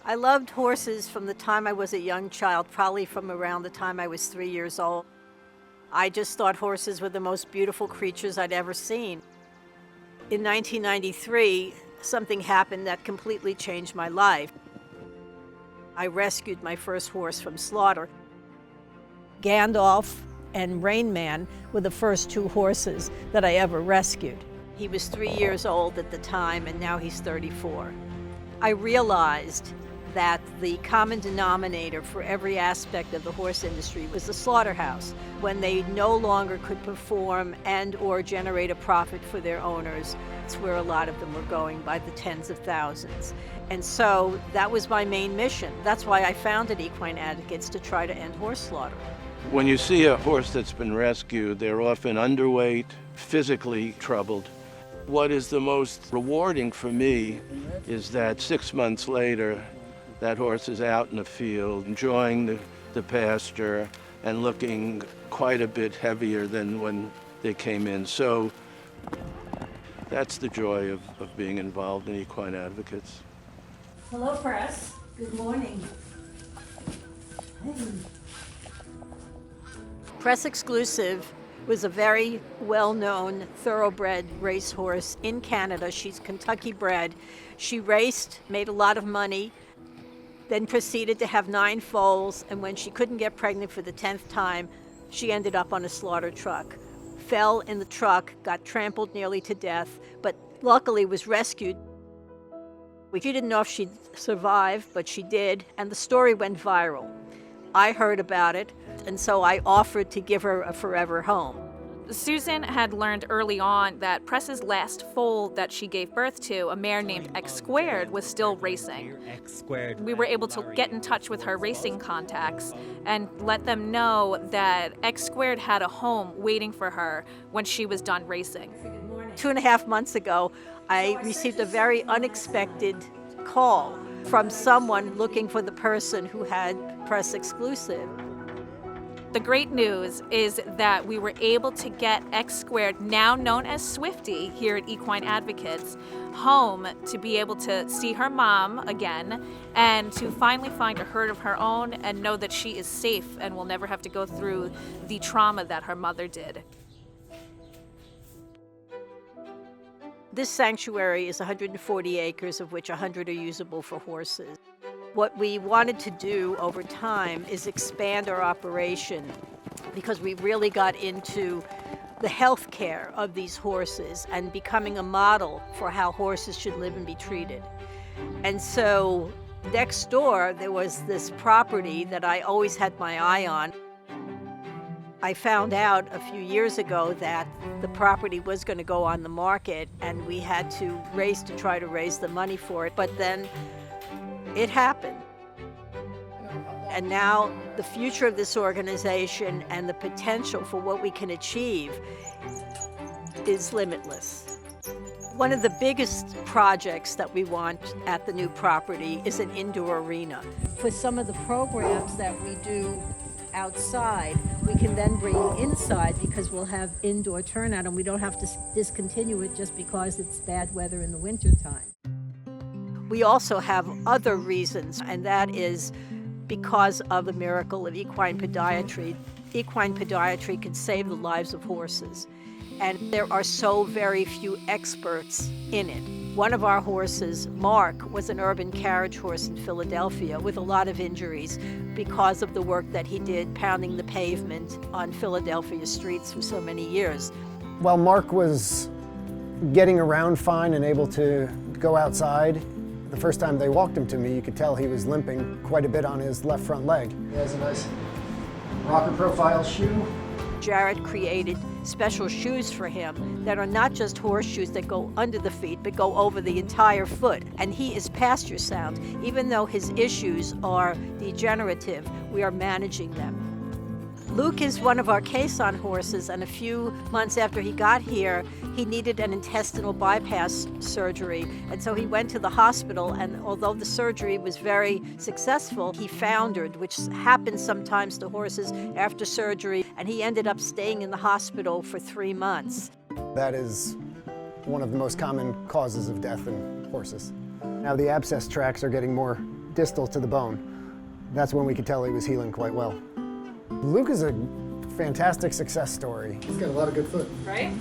I loved horses from the time I was a young child, probably from around the time I was 3 years old. I just thought horses were the most beautiful creatures I'd ever seen. In 1993, something happened that completely changed my life. I rescued my first horse from slaughter. Gandalf and Rain Man were the first two horses that I ever rescued. He was 3 years old at the time, and now he's 34. I realized that the common denominator for every aspect of the horse industry was the slaughterhouse. When they no longer could perform and or generate a profit for their owners, it's where a lot of them were going by the tens of thousands. And so that was my main mission. That's why I founded Equine Advocates, to try to end horse slaughter. When you see a horse that's been rescued, they're often underweight, physically troubled. What is the most rewarding for me is that 6 months later, that horse is out in the field, enjoying the pasture and looking quite a bit heavier than when they came in. So that's the joy of being involved in Equine Advocates. Hello, press. Good morning. Hey. Press Exclusive was a very well-known thoroughbred racehorse in Canada. She's Kentucky bred. She raced, made a lot of money, then proceeded to have 9 foals, and when she couldn't get pregnant for the 10th time, she ended up on a slaughter truck. Fell in the truck, got trampled nearly to death, but luckily was rescued. We didn't know if she'd survive, but she did, and the story went viral. I heard about it, and so I offered to give her a forever home. Susan had learned early on that Press's last foal that she gave birth to, a mare named X Squared, was still racing. We were able to get in touch with her racing contacts and let them know that X Squared had a home waiting for her when she was done racing. 2.5 months ago, I received a very unexpected call from someone looking for the person who had Press Exclusive. The great news is that we were able to get X Squared, now known as Swifty, here at Equine Advocates, home to be able to see her mom again and to finally find a herd of her own and know that she is safe and will never have to go through the trauma that her mother did. This sanctuary is 140 acres, of which 100 are usable for horses. What we wanted to do over time is expand our operation, because we really got into the health care of these horses and becoming a model for how horses should live and be treated. And so next door, there was this property that I always had my eye on. I found out a few years ago that the property was going to go on the market, and we had to race to try to raise the money for it. But then it happened. And now the future of this organization and the potential for what we can achieve is limitless. One of the biggest projects that we want at the new property is an indoor arena. For some of the programs that we do outside, we can then bring inside, because we'll have indoor turnout and we don't have to discontinue it just because it's bad weather in the wintertime. We also have other reasons, and that is because of the miracle of equine podiatry. Equine podiatry can save the lives of horses, and there are so very few experts in it. One of our horses, Mark, was an urban carriage horse in Philadelphia with a lot of injuries because of the work that he did pounding the pavement on Philadelphia streets for so many years. While Mark was getting around fine and able to go outside, the first time they walked him to me, you could tell he was limping quite a bit on his left front leg. He has a nice rocker profile shoe. Jared created special shoes for him that are not just horseshoes that go under the feet, but go over the entire foot. And he is pasture sound. Even though his issues are degenerative, we are managing them. Luke is one of our caisson horses, and a few months after he got here, he needed an intestinal bypass surgery. And so he went to the hospital, and although the surgery was very successful, he foundered, which happens sometimes to horses after surgery, and he ended up staying in the hospital for 3 months. That is one of the most common causes of death in horses. Now the abscess tracts are getting more distal to the bone. That's when we could tell he was healing quite well. Luke is a fantastic success story. He's got a lot of good foot. Right?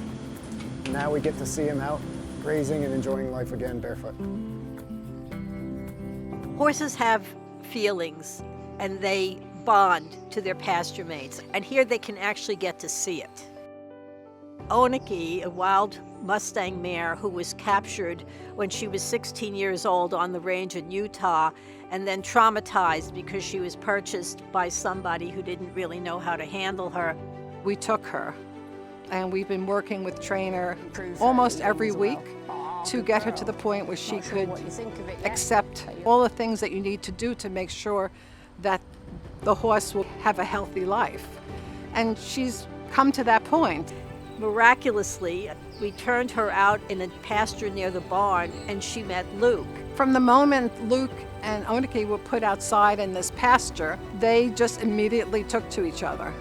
Now we get to see him out grazing and enjoying life again barefoot. Horses have feelings, and they bond to their pasture mates, and here they can actually get to see it. Oniki, a wild Mustang mare who was captured when she was 16 years old on the range in Utah, and then traumatized because she was purchased by somebody who didn't really know how to handle her. We took her, and we've been working with Trainer almost every week to get her to the point where she could accept all the things that you need to do to make sure that the horse will have a healthy life. And she's come to that point. Miraculously, we turned her out in a pasture near the barn, and she met Luke. From the moment Luke and Oniki were put outside in this pasture, they just immediately took to each other.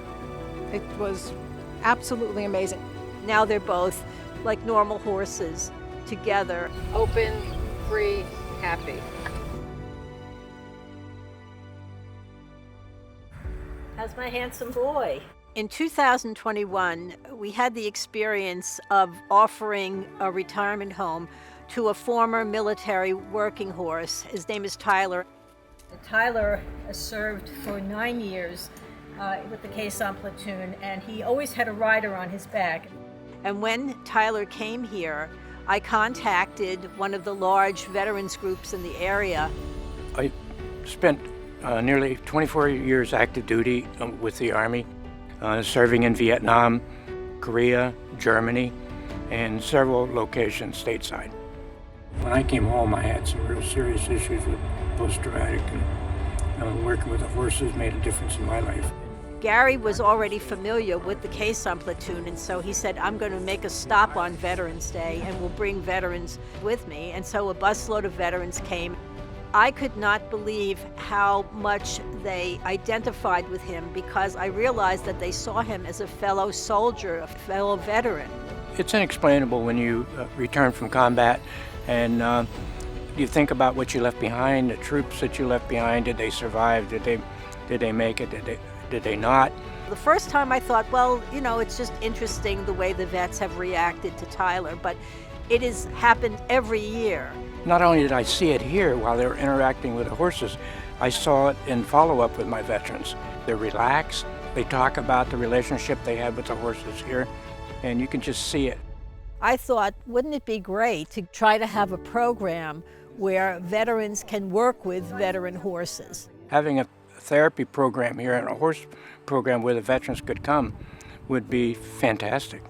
It was absolutely amazing. Now they're both like normal horses together. Open, free, happy. How's my handsome boy? In 2021, we had the experience of offering a retirement home to a former military working horse. His name is Tyler. Tyler served for 9 years with the Quezon platoon, and he always had a rider on his back. And when Tyler came here, I contacted one of the large veterans groups in the area. I spent nearly 24 years active duty with the Army, serving in Vietnam, Korea, Germany, and several locations stateside. When I came home, I had some real serious issues with post-traumatic, and working with the horses made a difference in my life. Gary was already familiar with the Quezon platoon, and so he said, I'm going to make a stop on Veterans Day and we'll bring veterans with me. And so a busload of veterans came. I could not believe how much they identified with him, because I realized that they saw him as a fellow soldier, a fellow veteran. It's inexplainable when you return from combat and you think about what you left behind, the troops that you left behind. Did they survive? Did they make it? Did they not? The first time I thought, well, you know, it's just interesting the way the vets have reacted to Tyler, but it has happened every year. Not only did I see it here while they were interacting with the horses, I saw it in follow-up with my veterans. They're relaxed, they talk about the relationship they had with the horses here, and you can just see it. I thought, wouldn't it be great to try to have a program where veterans can work with veteran horses? Having a therapy program here and a horse program where the veterans could come would be fantastic.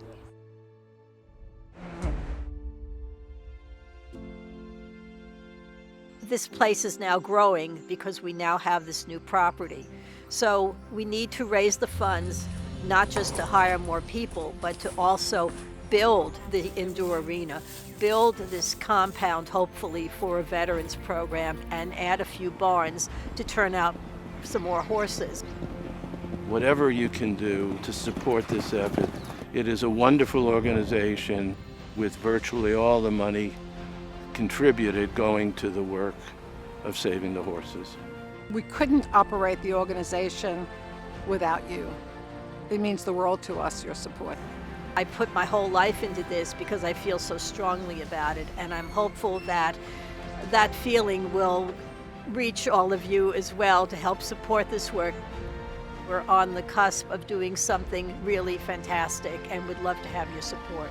This place is now growing because we now have this new property. So we need to raise the funds, not just to hire more people, but to also build the indoor arena, build this compound, hopefully, for a veterans program, and add a few barns to turn out some more horses. Whatever you can do to support this effort, it is a wonderful organization with virtually all the money contributed going to the work of saving the horses. We couldn't operate the organization without you. It means the world to us, your support. I put my whole life into this because I feel so strongly about it, and I'm hopeful that that feeling will reach all of you as well to help support this work. We're on the cusp of doing something really fantastic and would love to have your support.